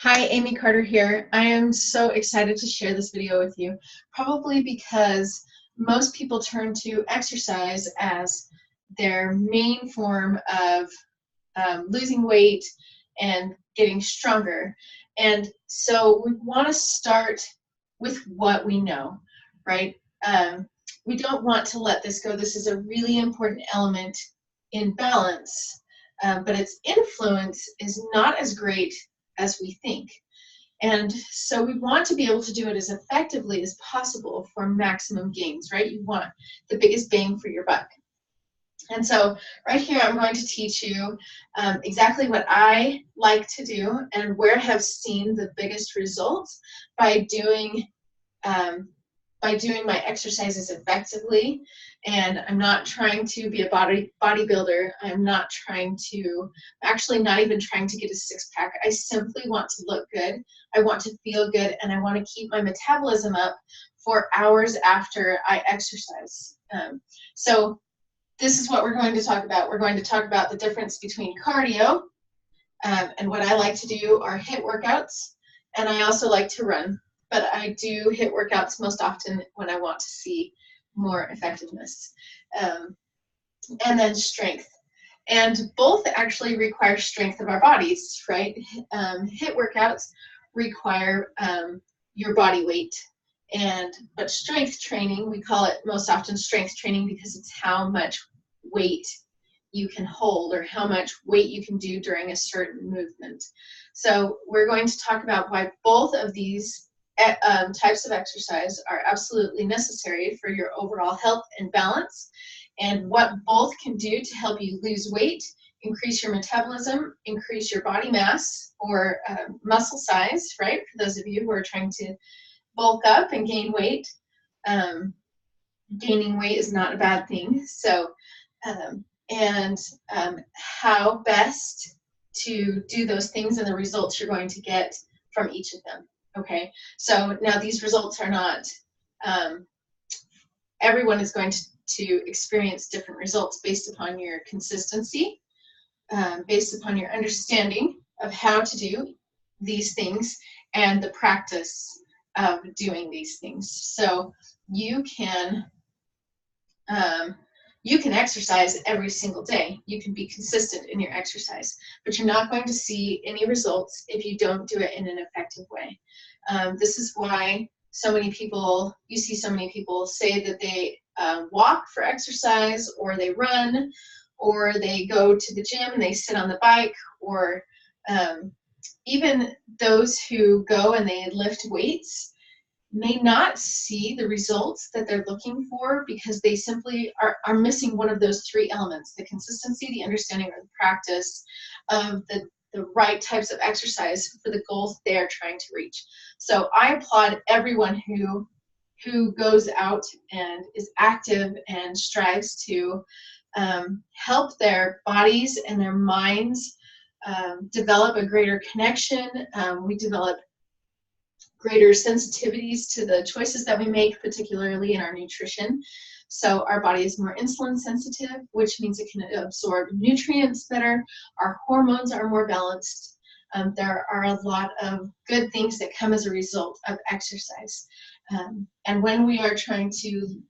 Hi, Amy Carter here. I am so excited to share this video with you, probably because most people turn to exercise as their main form of losing weight and getting stronger. And so we want to start with what we know, right? We don't want to let this go. This is a really important element in balance, but its influence is not as great as we think. And so we want to be able to do it as effectively as possible for maximum gains, right? You want the biggest bang for your buck. And so right here, I'm going to teach you exactly what I like to do and where I have seen the biggest results by doing my exercises effectively. And I'm not trying to be a bodybuilder. I'm not trying to, actually not even trying to get a six-pack. I simply want to look good. I want to feel good, and I want to keep my metabolism up for hours after I exercise. So this is what we're going to talk about. We're going to talk about the difference between cardio, and what I like to do are HIIT workouts, and I also like to run. But I do HIIT workouts most often when I want to see more effectiveness. And then strength. And both actually require strength of our bodies, right? HIIT workouts require your body weight. But strength training, we call it most often strength training because it's how much weight you can hold or how much weight you can do during a certain movement. So we're going to talk about why both of these types of exercise are absolutely necessary for your overall health and balance, and what both can do to help you lose weight, increase your metabolism, increase your body mass or muscle size, right? For those of you who are trying to bulk up and gain weight. Gaining weight is not a bad thing. So, how best to do those things and the results you're going to get from each of them. Okay, so now these results are not, everyone is going to experience different results based upon your consistency, based upon your understanding of how to do these things and the practice of doing these things. So you can exercise every single day. You can be consistent in your exercise, but you're not going to see any results if you don't do it in an effective way. This is why you see so many people say that they walk for exercise, or they run, or they go to the gym and they sit on the bike, or even those who go and they lift weights may not see the results that they're looking for because they simply are missing one of those three elements: the consistency, the understanding, or the practice of the right types of exercise for the goals they're trying to reach. So I applaud everyone who goes out and is active and strives to help their bodies and their minds develop a greater connection. We develop greater sensitivities to the choices that we make, particularly in our nutrition. So our body is more insulin sensitive, which means it can absorb nutrients better. Our hormones are more balanced. There are a lot of good things that come as a result of exercise. And when we are trying to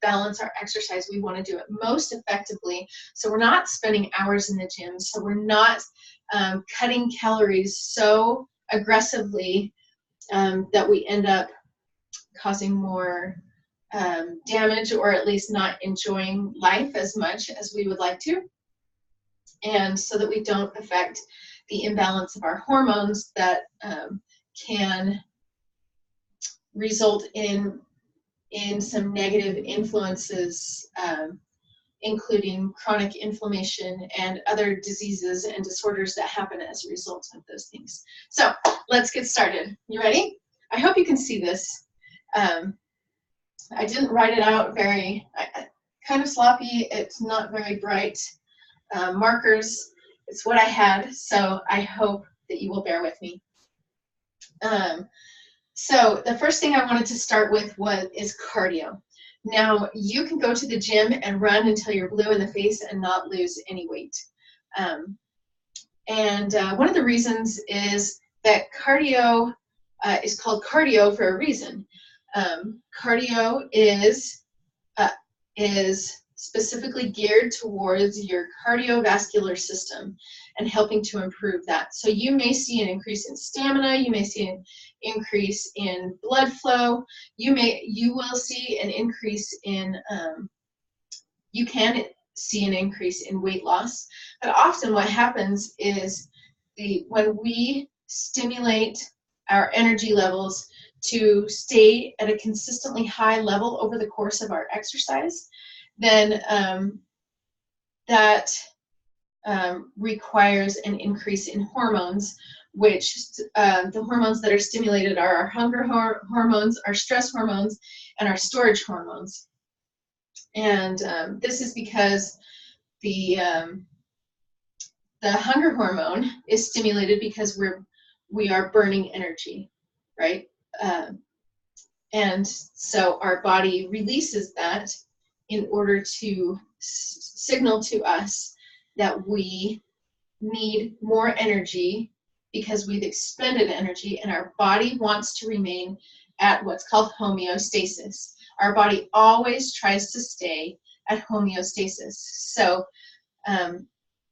balance our exercise, we want to do it most effectively. So we're not spending hours in the gym. So we're not cutting calories so aggressively that we end up causing more damage, or at least not enjoying life as much as we would like to, and so that we don't affect the imbalance of our hormones that can result in some negative influences, including chronic inflammation and other diseases and disorders that happen as a result of those things. So let's get started. You ready? I hope you can see this. I didn't write it out kind of sloppy. It's not very bright markers. It's what I had, so I hope that you will bear with me. So the first thing I wanted to start with is cardio. Now, you can go to the gym and run until you're blue in the face and not lose any weight. And one of the reasons is that cardio is called cardio for a reason. Cardio is specifically geared towards your cardiovascular system and helping to improve that. So you may see an increase in stamina, you may see an increase in blood flow, you will see an increase in, you can see an increase in weight loss. But often what happens is when we stimulate our energy levels to stay at a consistently high level over the course of our exercise, then that requires an increase in hormones, which the hormones that are stimulated are our hunger hormones, our stress hormones, and our storage hormones. And this is because the hunger hormone is stimulated because we are burning energy, right? And so our body releases that in order to signal to us that we need more energy because we've expended energy, and our body wants to remain at what's called homeostasis. Our body always tries to stay at homeostasis. So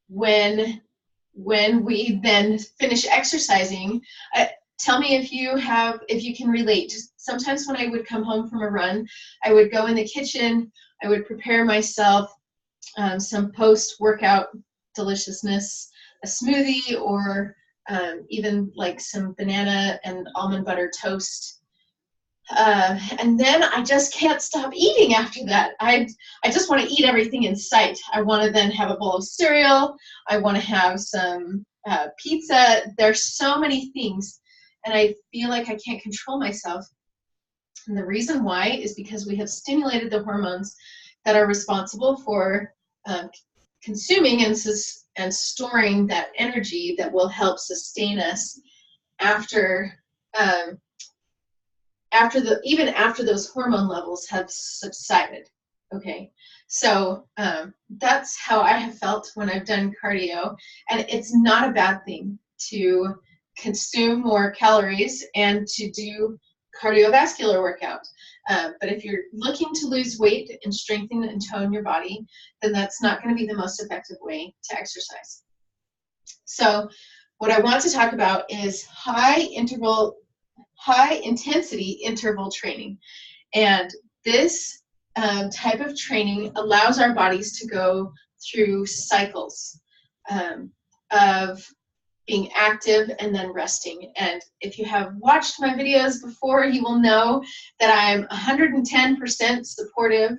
when we then finish exercising, tell me if you can relate. Sometimes when I would come home from a run, I would go in the kitchen, I would prepare myself some post-workout deliciousness, a smoothie, or even like some banana and almond butter toast. And then I just can't stop eating after that. I just want to eat everything in sight. I want to then have a bowl of cereal. I want to have some pizza. There's so many things, and I feel like I can't control myself. And the reason why is because we have stimulated the hormones that are responsible for consuming and storing that energy that will help sustain us even after those hormone levels have subsided. Okay, so that's how I have felt when I've done cardio, and it's not a bad thing to consume more calories and to do cardiovascular workout. But if you're looking to lose weight and strengthen and tone your body, then that's not going to be the most effective way to exercise. So what I want to talk about is high intensity interval training. And this type of training allows our bodies to go through cycles of being active and then resting. And if you have watched my videos before, you will know that I'm 110% supportive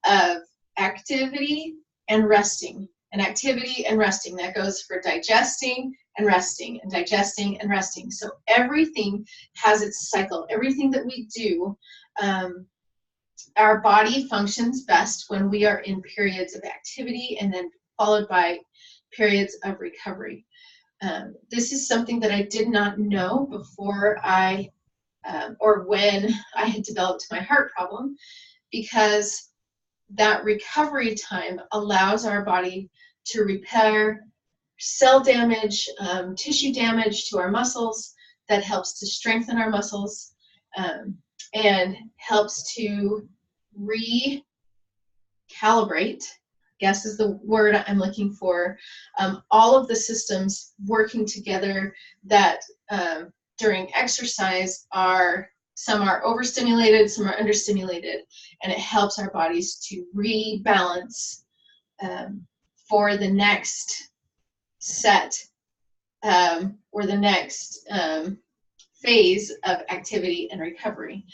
of activity and resting. And activity and resting, that goes for digesting and resting, and digesting and resting. So everything has its cycle. Everything that we do, our body functions best when we are in periods of activity and then followed by periods of recovery. This is something that I did not know before or when I had developed my heart problem, because that recovery time allows our body to repair cell damage, tissue damage to our muscles, that helps to strengthen our muscles, and helps to recalibrate, guess is the word I'm looking for, all of the systems working together that during exercise some are overstimulated, some are understimulated, and it helps our bodies to rebalance for the next set or the next phase of activity and recovery.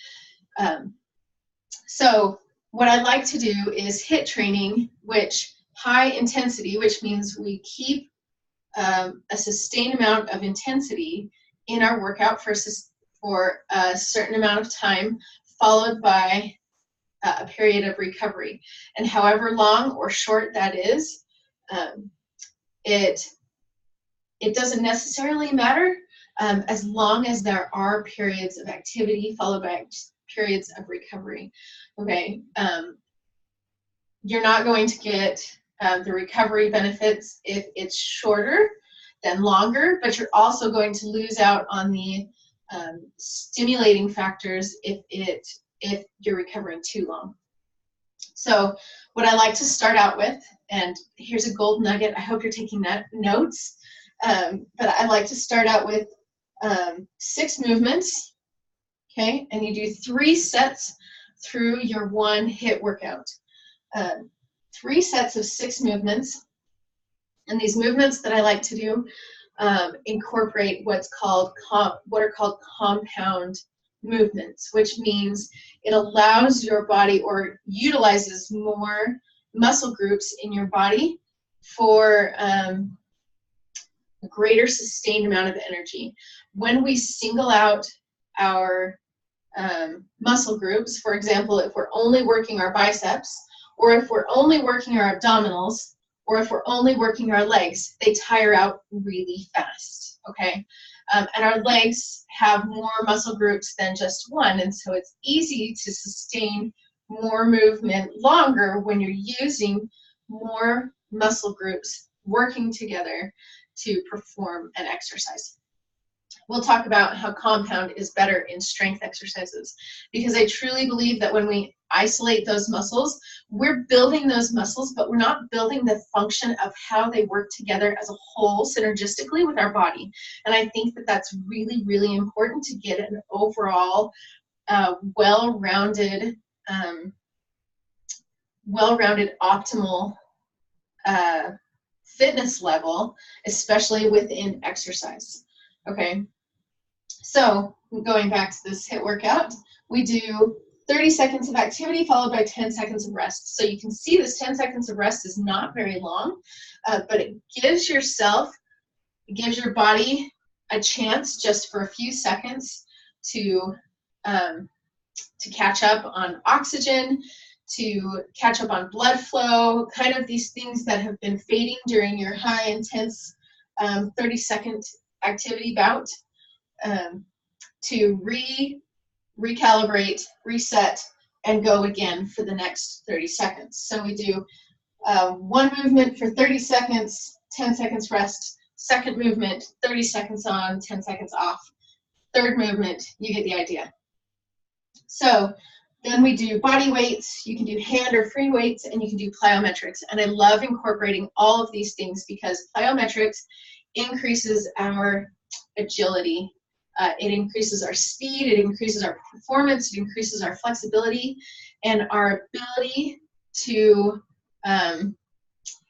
So what I like to do is HIIT training, which high intensity, which means we keep a sustained amount of intensity in our workout for a certain amount of time, followed by a period of recovery. And however long or short that is, it doesn't necessarily matter, as long as there are periods of activity followed by periods of recovery. Okay, you're not going to get the recovery benefits if it's shorter than longer, but you're also going to lose out on the stimulating factors if you're recovering too long. So what I like to start out with, and here's a gold nugget, I hope you're taking notes, but I like to start out with 6 movements, okay, and you do 3 sets through your 1 HIIT workout. 3 sets of 6 movements, and these movements that I like to do incorporate what are called compound movements, which means it allows your body or utilizes more muscle groups in your body for a greater sustained amount of energy. When we single out our muscle groups, for example, if we're only working our biceps, or if we're only working our abdominals, or if we're only working our legs, they tire out really fast, okay? And our legs have more muscle groups than just one, and so it's easy to sustain more movement longer when you're using more muscle groups working together to perform an exercise. We'll talk about how compound is better in strength exercises, because I truly believe that when we isolate those muscles, we're building those muscles, but we're not building the function of how they work together as a whole synergistically with our body. And I think that that's really, really important to get an overall well-rounded, optimal fitness level, especially within exercise. Okay, so going back to this HIIT workout, we do 30 seconds of activity followed by 10 seconds of rest. So you can see this 10 seconds of rest is not very long, but it gives your body a chance just for a few seconds to catch up on oxygen, to catch up on blood flow, kind of these things that have been fading during your high intense 30-second activity bout, to recalibrate, reset, and go again for the next 30 seconds. So we do 1 movement for 30 seconds, 10 seconds rest, 2nd movement, 30 seconds on, 10 seconds off, 3rd movement, you get the idea. So then we do body weights, you can do hand or free weights, and you can do plyometrics. And I love incorporating all of these things because plyometrics increases our agility. It increases our speed, it increases our performance, it increases our flexibility, and our ability to,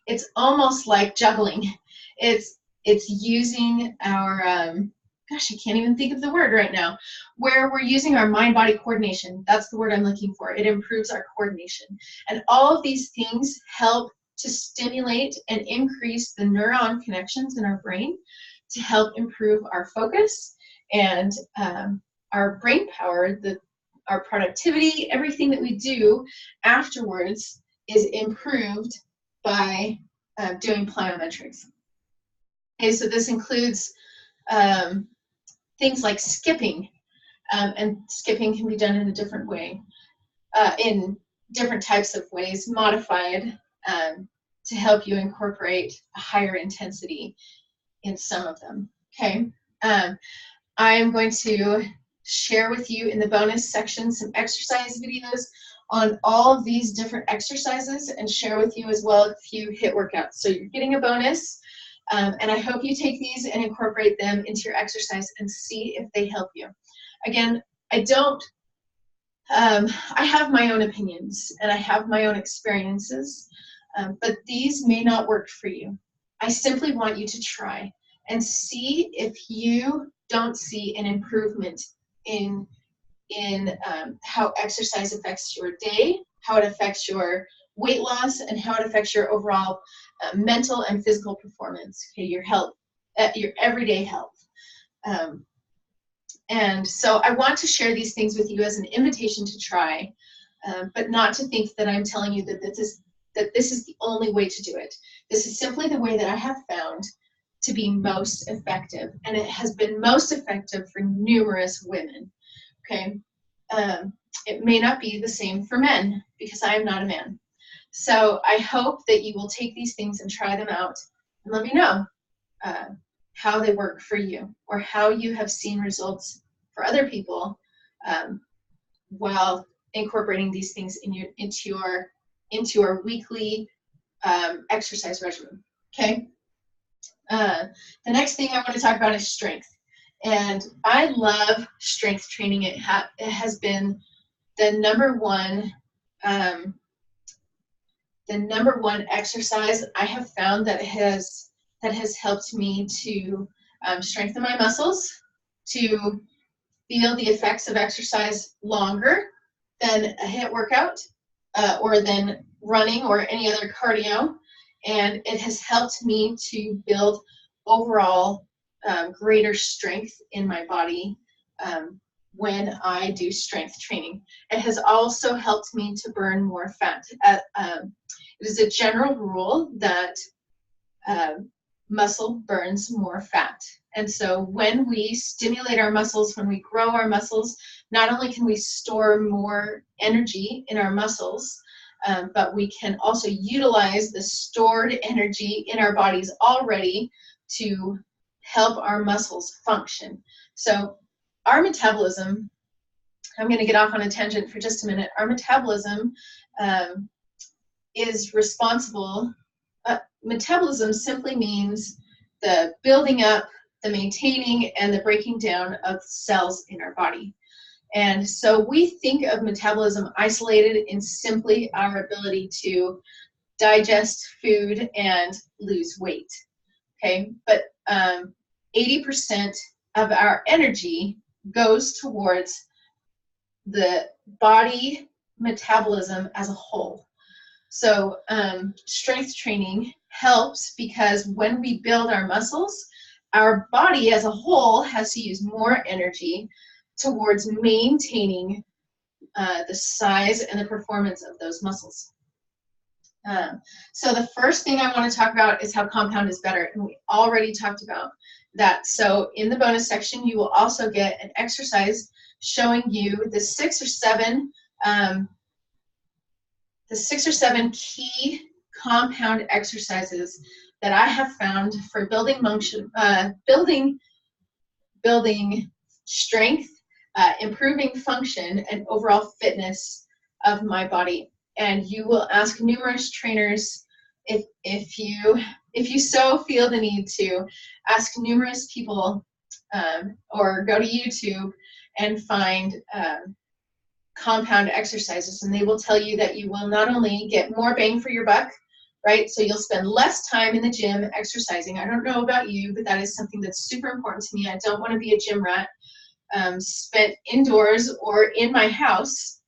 it's almost like juggling. It's using our, gosh, I can't even think of the word right now, where we're using our mind-body coordination. That's the word I'm looking for. It improves our coordination. And all of these things help to stimulate and increase the neuron connections in our brain to help improve our focus and our brain power, our productivity, everything that we do afterwards is improved by doing plyometrics. Okay, so this includes things like skipping, and skipping can be done in a different way, in different types of ways, modified to help you incorporate a higher intensity in some of them. Okay. I'm going to share with you in the bonus section some exercise videos on all of these different exercises and share with you as well a few HIIT workouts. So you're getting a bonus, and I hope you take these and incorporate them into your exercise and see if they help you. Again, I have my own opinions and I have my own experiences, but these may not work for you. I simply want you to try and see if you don't see an improvement in how exercise affects your day, how it affects your weight loss, and how it affects your overall mental and physical performance, okay, your health, your everyday health. And so I want to share these things with you as an invitation to try, but not to think that I'm telling you that this is the only way to do it. This is simply the way that I have found to be most effective, and it has been most effective for numerous women. Okay, it may not be the same for men because I am not a man. So I hope that you will take these things and try them out and let me know. how they work for you, or how you have seen results for other people while incorporating these things into your weekly exercise regimen. Okay. The next thing I want to talk about is strength, and I love strength training. It has been the number one exercise I have found that has helped me to strengthen my muscles, to feel the effects of exercise longer than a HIIT workout or than running or any other cardio. And it has helped me to build overall greater strength in my body when I do strength training. It has also helped me to burn more fat. It is a general rule that muscle burns more fat. And so when we stimulate our muscles, when we grow our muscles, not only can we store more energy in our muscles, but we can also utilize the stored energy in our bodies already to help our muscles function. So our metabolism, I'm going to get off on a tangent for just a minute. Our metabolism is responsible. Metabolism simply means the building up, the maintaining, and the breaking down of cells in our body. And so we think of metabolism isolated in simply our ability to digest food and lose weight. Okay, but 80% of our energy goes towards the body metabolism as a whole. So strength training helps because when we build our muscles, our body as a whole has to use more energy towards maintaining the size and the performance of those muscles. So the first thing I want to talk about is how compound is better, and we already talked about that. So in the bonus section, you will also get an exercise showing you the six or seven key compound exercises that I have found for building strength, improving function, and overall fitness of my body. And you will ask numerous trainers if you so feel the need to ask numerous people or go to YouTube and find compound exercises, and they will tell you that you will not only get more bang for your buck, right? So you'll spend less time in the gym exercising. I don't know about you, but that is something that's super important to me. I don't want to be a gym rat spent indoors or in my house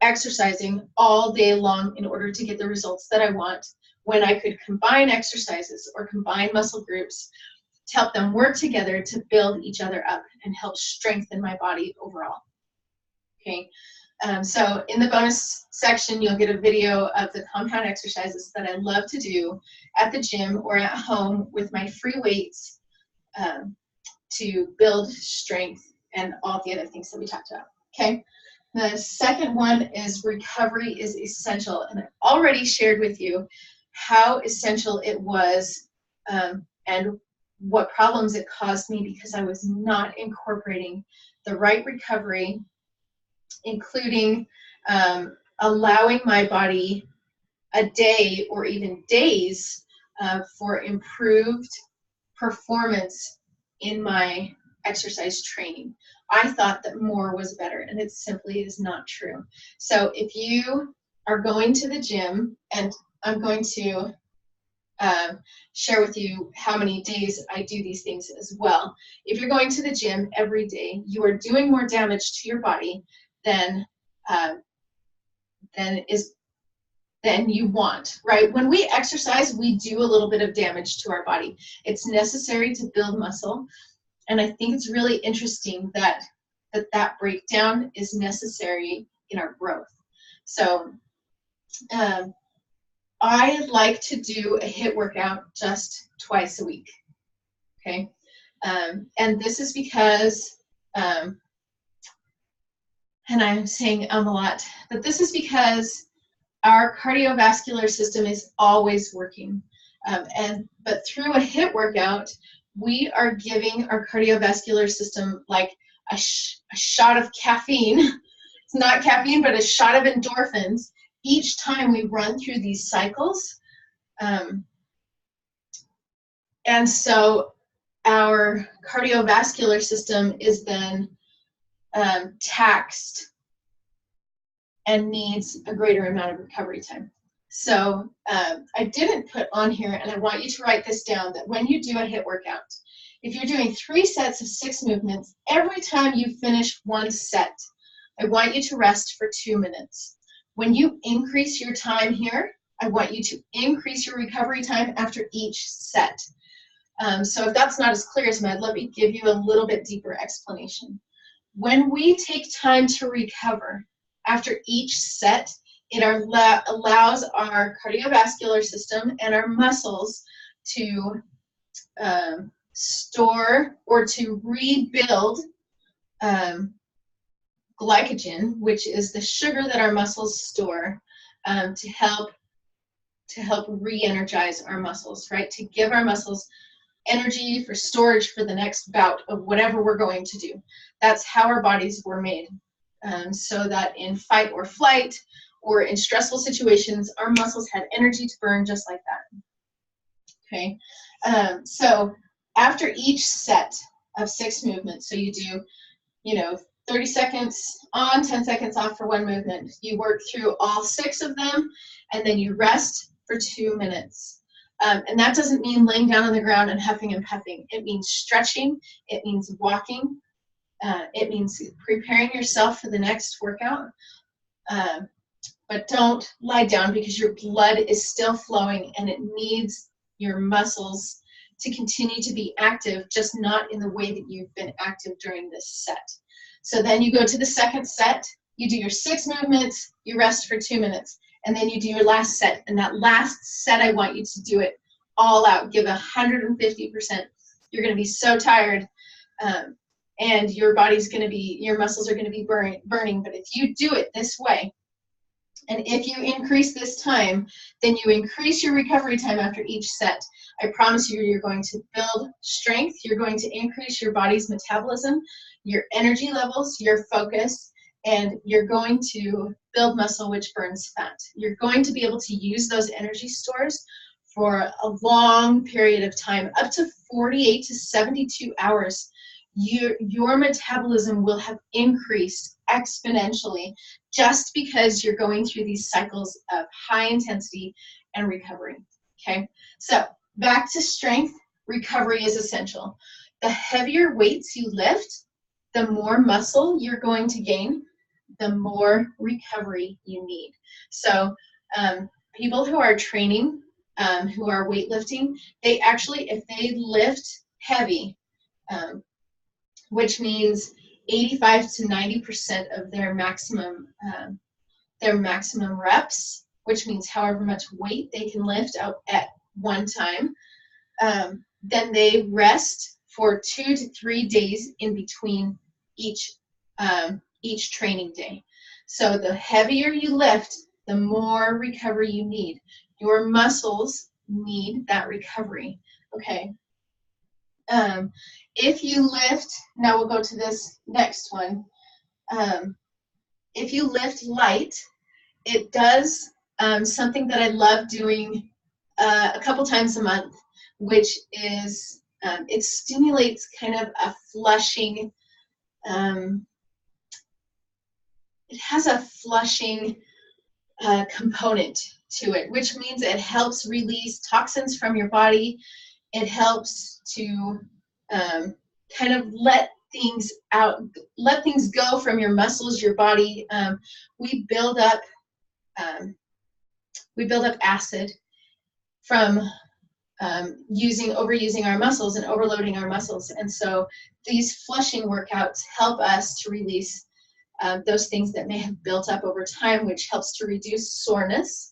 exercising all day long in order to get the results that I want, when I could combine exercises or combine muscle groups to help them work together to build each other up and help strengthen my body overall. Okay, so in the bonus section, you'll get a video of the compound exercises that I love to do at the gym or at home with my free weights to build strength and all the other things that we talked about. Okay, the second one is recovery is essential, and I've already shared with you how essential it was and what problems it caused me because I was not incorporating the right recovery, including allowing my body a day or even days for improved performance in my exercise training. I thought that more was better, and it simply is not true. So if you are going to the gym, and I'm going to share with you how many days I do these things as well. If you're going to the gym every day, you are doing more damage to your body than you want, right? When we exercise, we do a little bit of damage to our body. It's necessary to build muscle, and I think it's really interesting that breakdown is necessary in our growth. So I like to do a HIIT workout just twice a week, okay? And this is because, and I'm saying a lot, but this is because our cardiovascular system is always working. But through a HIIT workout, we are giving our cardiovascular system like a shot of caffeine. It's not caffeine, but a shot of endorphins each time we run through these cycles. And so our cardiovascular system is then taxed and needs a greater amount of recovery time. So I didn't put on here, and I want you to write this down, that when you do a HIIT workout, if you're doing 3 sets of 6 movements, every time you finish one set, I want you to rest for 2 minutes. When you increase your time here, I want you to increase your recovery time after each set. So if that's not as clear as mud, let me give you a little bit deeper explanation. When we take time to recover after each set, it allows our cardiovascular system and our muscles to store or to rebuild glycogen, which is the sugar that our muscles store, to help re-energize our muscles, right? To give our muscles energy for storage for the next bout of whatever we're going to do. That's how our bodies were made, so that in fight or flight or in stressful situations, our muscles had energy to burn just like that. Okay, so after each set of 6 movements, so you do, 30 seconds on, 10 seconds off for one movement. You work through all 6 of them, and then you rest for 2 minutes. And that doesn't mean laying down on the ground and huffing and puffing. It means stretching. It means walking. It means preparing yourself for the next workout. But don't lie down, because your blood is still flowing and it needs your muscles to continue to be active, just not in the way that you've been active during this set. So then you go to the second set, you do your 6 movements, you rest for 2 minutes, and then you do your last set. And that last set, I want you to do it all out, give 150%. You're going to be so tired, and your muscles are going to be burning. But if you do it this way, and if you increase this time, then you increase your recovery time after each set. I promise you, you're going to build strength, you're going to increase your body's metabolism, your energy levels, your focus, and you're going to build muscle, which burns fat. You're going to be able to use those energy stores for a long period of time, up to 48 to 72 hours. Your metabolism will have increased exponentially just because you're going through these cycles of high intensity and recovery. Okay, so back to strength, recovery is essential. The heavier weights you lift, the more muscle you're going to gain, the more recovery you need. So people who are training, who are weightlifting, they actually, if they lift heavy, which means 85 to 90% of their maximum reps, which means however much weight they can lift out at one time, then they rest for 2 to 3 days in between each training day. So the heavier you lift, the more recovery you need. Your muscles need that recovery, okay? If you lift, now we'll go to this next one. If you lift light, it does something that I love doing a couple times a month, which is it stimulates kind of a flushing, it has a flushing component to it, which means it helps release toxins from your body. It helps to kind of let things go from your muscles, your body. We build up acid from overusing our muscles and overloading our muscles. And so these flushing workouts help us to release those things that may have built up over time, which helps to reduce soreness.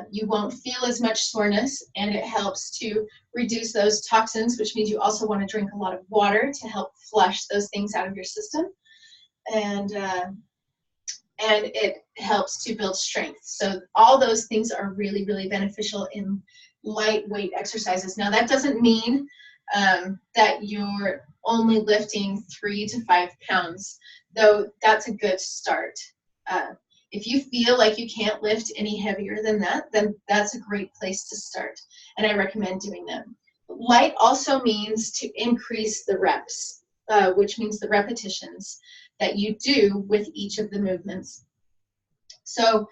You won't feel as much soreness, and it helps to reduce those toxins, which means you also want to drink a lot of water to help flush those things out of your system. And it helps to build strength. So all those things are really, really beneficial in lightweight exercises. Now that doesn't mean that you're only lifting 3 to 5 pounds, though that's a good start. If you feel like you can't lift any heavier than that, then that's a great place to start, and I recommend doing that. Light also means to increase the reps, which means the repetitions that you do with each of the movements. So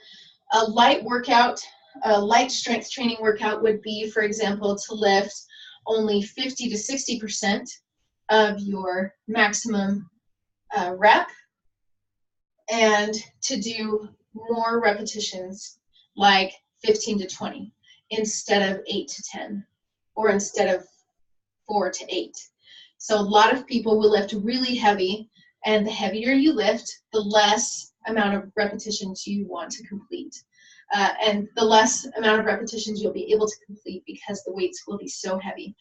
a light workout, a light strength training workout would be, for example, to lift only 50 to 60% of your maximum rep, and to do more repetitions like 15 to 20 instead of 8 to 10, or instead of 4 to 8. So a lot of people will lift really heavy, and the heavier you lift, the less amount of repetitions you want to complete. And the less amount of repetitions you'll be able to complete because the weights will be so heavy.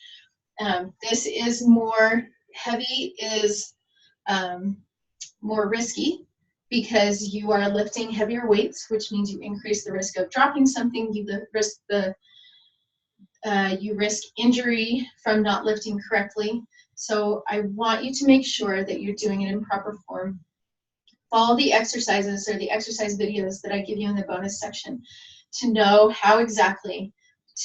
This is more heavy, is more risky, because you are lifting heavier weights, which means you increase the risk of dropping something. You risk injury from not lifting correctly. So I want you to make sure that you're doing it in proper form. Follow the exercises or the exercise videos that I give you in the bonus section to know how exactly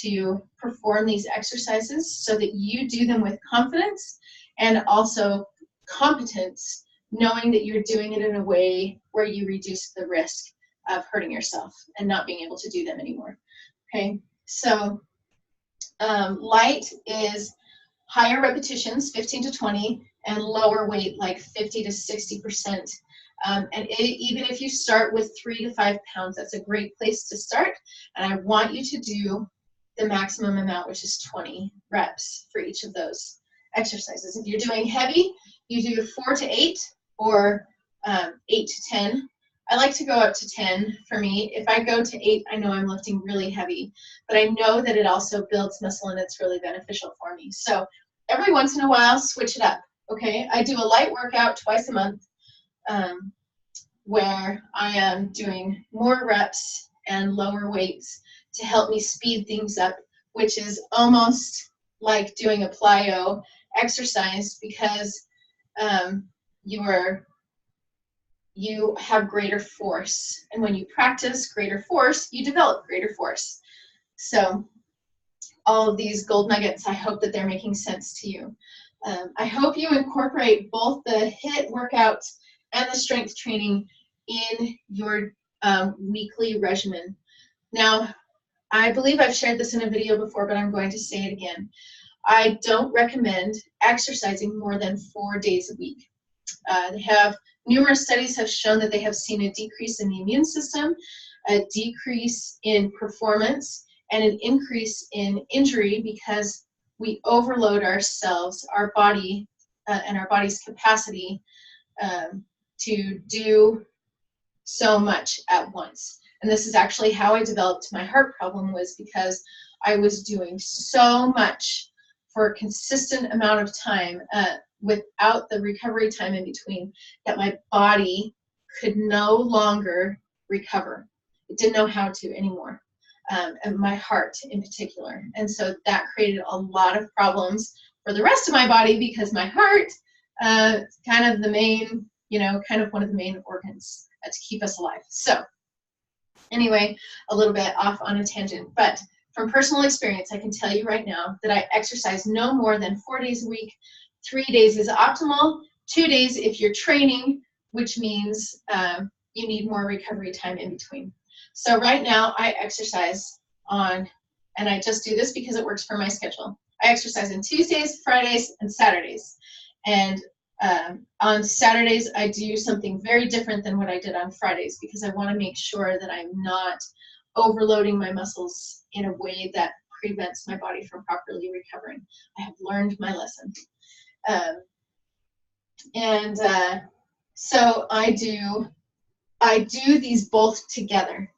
to perform these exercises so that you do them with confidence and also competence, knowing that you're doing it in a way where you reduce the risk of hurting yourself and not being able to do them anymore. Okay, so light is higher repetitions, 15 to 20, and lower weight, like 50 to 60%. Even if you start with 3 to 5 pounds, that's a great place to start. And I want you to do the maximum amount, which is 20 reps for each of those exercises. If you're doing heavy, you do 4 to 8 or 8 to 10. I like to go up to 10 for me. If I go to 8, I know I'm lifting really heavy, but I know that it also builds muscle and it's really beneficial for me. So every once in a while, switch it up, okay? I do a light workout twice a month where I am doing more reps and lower weights to help me speed things up, which is almost like doing a plyo exercise, because you have greater force, and when you practice greater force, you develop greater force. So all of these gold nuggets, I hope that they're making sense to you. I hope you incorporate both the HIIT workouts and the strength training in your weekly regimen. Now, I believe I've shared this in a video before, but I'm going to say it again. I don't recommend exercising more than 4 days a week. Numerous studies have shown that they have seen a decrease in the immune system, a decrease in performance, and an increase in injury because we overload ourselves, our body, and our body's capacity to do so much at once. And this is actually how I developed my heart problem, was because I was doing so much for a consistent amount of time without the recovery time in between, that my body could no longer recover. It didn't know how to anymore, and my heart in particular. And so that created a lot of problems for the rest of my body, because my heart is kind of the main, kind of one of the main organs to keep us alive. So anyway, a little bit off on a tangent, but from personal experience, I can tell you right now that I exercise no more than 4 days a week. 3 days is optimal. 2 days if you're training, which means you need more recovery time in between. So right now I exercise and I just do this because it works for my schedule. I exercise on Tuesdays, Fridays, and Saturdays. And on Saturdays, I do something very different than what I did on Fridays, because I want to make sure that I'm not overloading my muscles in a way that prevents my body from properly recovering. I have learned my lesson. So I do these both together.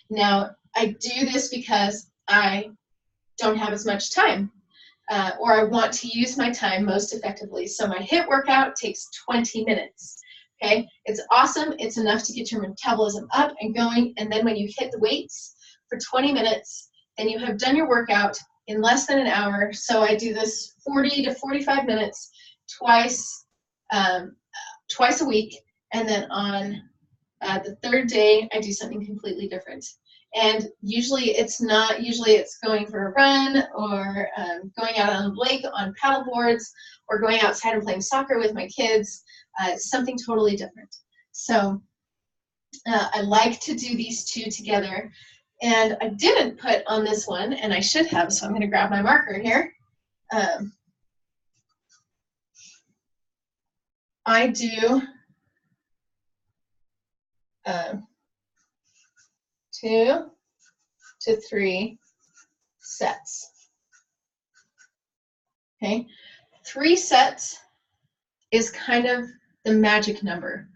Now, I do this because I don't have as much time, or I want to use my time most effectively. So my HIIT workout takes 20 minutes. Okay, it's awesome. It's enough to get your metabolism up and going. And then when you hit the weights for 20 minutes, then you have done your workout. in less than an hour. So I do this 40 to 45 minutes twice, twice a week. And then on the third day, I do something completely different. And usually it's going for a run, or going out on the lake on paddle boards, or going outside and playing soccer with my kids. Something totally different. So I like to do these two together. And I didn't put on this one, and I should have, so I'm going to grab my marker here. I do 2 to 3 sets. Okay, 3 sets is kind of the magic number,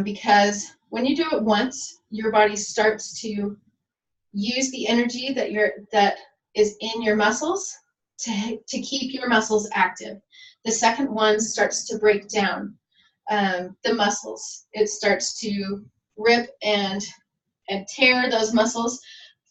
because when you do it once, your body starts to use the energy that is in your muscles to keep your muscles active. The second one starts to break down the muscles. It starts to rip and tear those muscles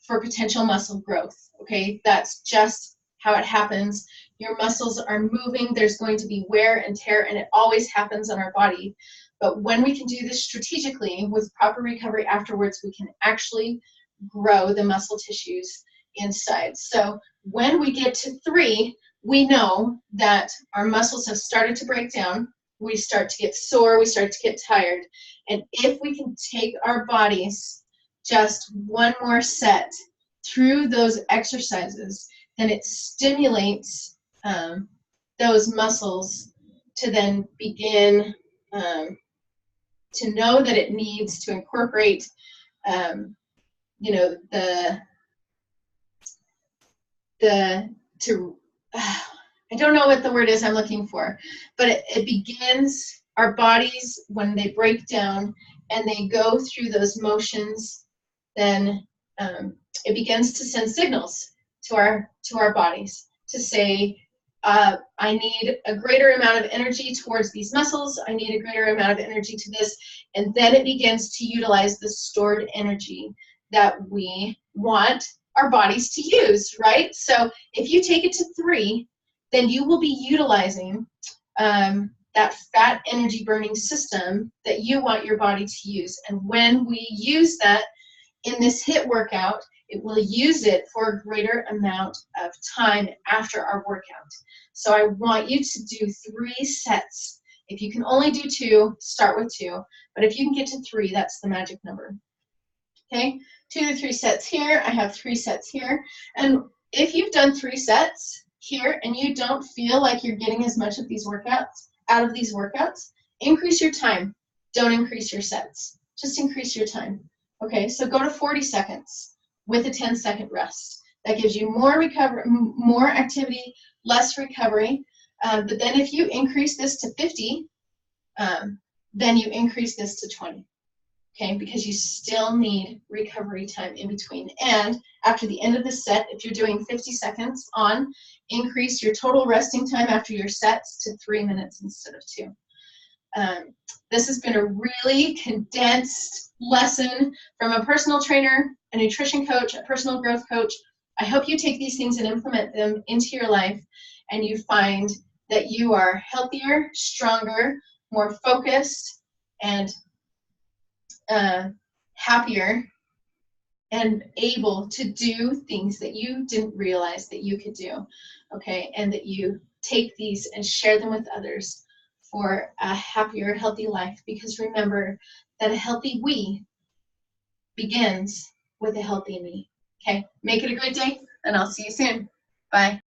for potential muscle growth. Okay, that's just how it happens. Your muscles are moving. There's going to be wear and tear, and it always happens on our body. But when we can do this strategically with proper recovery afterwards, we can actually grow the muscle tissues inside. So when we get to 3, we know that our muscles have started to break down. We start to get sore. We start to get tired. And if we can take our bodies just one more set through those exercises, then it stimulates those muscles to then begin to know that it needs to incorporate you know, I don't know what the word is I'm looking for, but it begins, our bodies, when they break down and they go through those motions, then it begins to send signals to our bodies to say, I need a greater amount of energy towards these muscles, I need a greater amount of energy to this, and then it begins to utilize the stored energy that we want our bodies to use, right? So if you take it to 3, then you will be utilizing that fat energy burning system that you want your body to use. And when we use that in this HIIT workout, it will use it for a greater amount of time after our workout. So I want you to do 3 sets. If you can only do 2, start with 2. But if you can get to 3, that's the magic number. Okay, 2 to 3 sets here. I have 3 sets here. And if you've done 3 sets here and you don't feel like you're getting as much of these workouts out of these workouts, increase your time. Don't increase your sets. Just increase your time. Okay, so go to 40 seconds with a 10-second rest. That gives you more recovery, more activity, less recovery. But then if you increase this to 50, then you increase this to 20. Okay, because you still need recovery time in between. And after the end of the set, if you're doing 50 seconds on, increase your total resting time after your sets to 3 minutes instead of 2. This has been a really condensed lesson from a personal trainer, a nutrition coach, a personal growth coach. I hope you take these things and implement them into your life, and you find that you are healthier, stronger, more focused, and happier, and able to do things that you didn't realize that you could do. Okay, and that you take these and share them with others for a happier, healthy life. Because remember that a healthy we begins with a healthy me. Okay, make it a great day, and I'll see you soon. Bye.